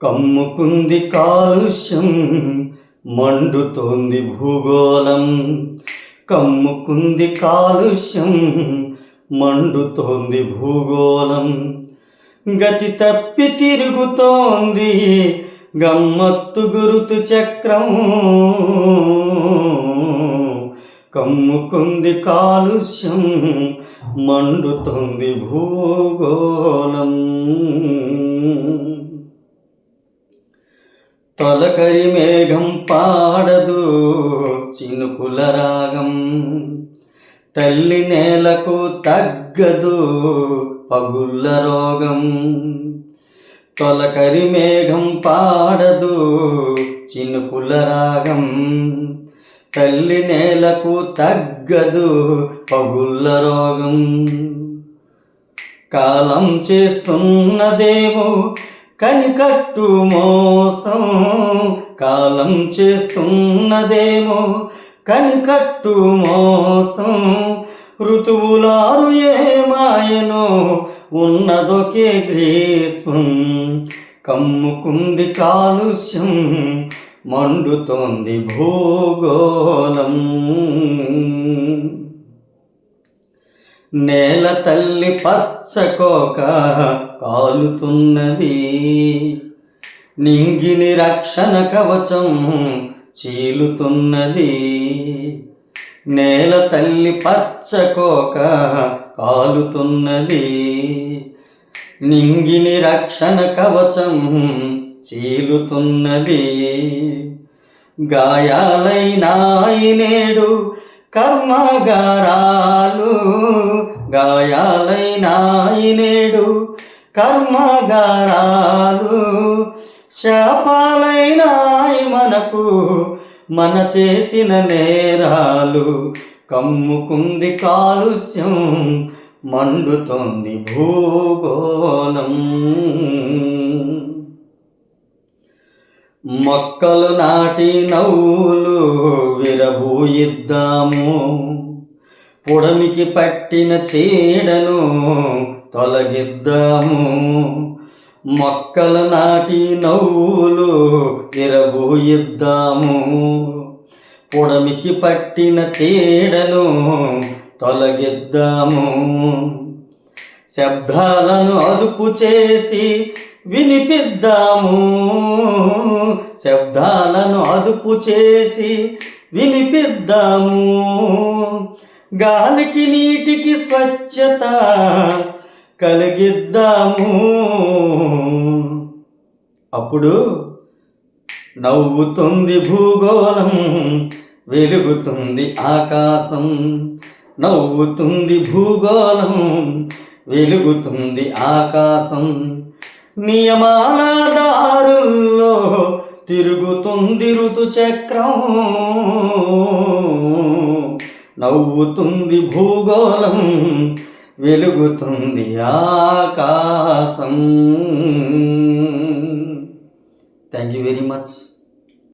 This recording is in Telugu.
కమ్ముకుంది కాలుష్యం, మండుతోంది భూగోళం. కమ్ముకుంది కాలుష్యం, మండుతోంది భూగోళం. గతి తప్పి తిరుగుతోంది గమ్మత్తు గురుతు చక్రం. కమ్ముకుంది కాలుష్యం, మండుతోంది భూగోళం. తొలకరి మేఘం పాడదు చినుకుల రాగం, తల్లి నేలకు తగ్గదు పగుళ్ళ రోగం. తొలకరి మేఘం పాడదు చినుకుల రాగం, తల్లి నేలకు తగ్గదు పగుళ్ళ రోగం. కాలం చేస్తున్నదేమో కనికట్టు మోసం, కాలం చేస్తున్నదేమో కనికట్టు మోసం. ఋతువులారు ఏమాయనో ఉన్నదొకే గ్రీష్మం. కమ్ముకుంది కాలుష్యం, మండుతోంది భూగోళం. నేల తల్లి పచ్చకోక కాలుతున్నది, నింగిని రక్షణ కవచం చీలుతున్నది. నేల తల్లి పచ్చకోక కాలుతున్నది, నింగిని రక్షణ కవచం చీలుతున్నది. గాయాలైనాయి నేడు కర్మాగారాలు, గాయాలైనాయి నేడు కర్మాగారాలు. శాపాలైనాయి మనకు మన చేసిన నేరాలు. కమ్ముకుంది కాలుష్యం, మండుతోంది భూగోళం. మొక్కలు నాటి నవ్వులు విరబూయిద్దాము, పుడమికి పట్టిన చీడను తొలగిద్దాము. మొక్కలు నాటి నవ్వులు విరబూయిద్దాము, పుడమికి పట్టిన చీడను తొలగిద్దాము. శబ్దాలను అదుపు చేసి వినిపిద్దాము, శబ్దాలను అదుపు చేసి వినిపిద్దాము. గాలికి నీటికి స్వచ్ఛత కలిగిద్దాము. అప్పుడు నవ్వుతుంది భూగోళం, వెలుగుతుంది ఆకాశం. నవ్వుతుంది భూగోళం, వెలుగుతుంది ఆకాశం. నియమాల దారుల్లో తిరుగుతుంది ఋతుచక్రం. నవ్వుతుంది భూగోళం, వెలుగుతుంది ఆకాశం. Thank you very much.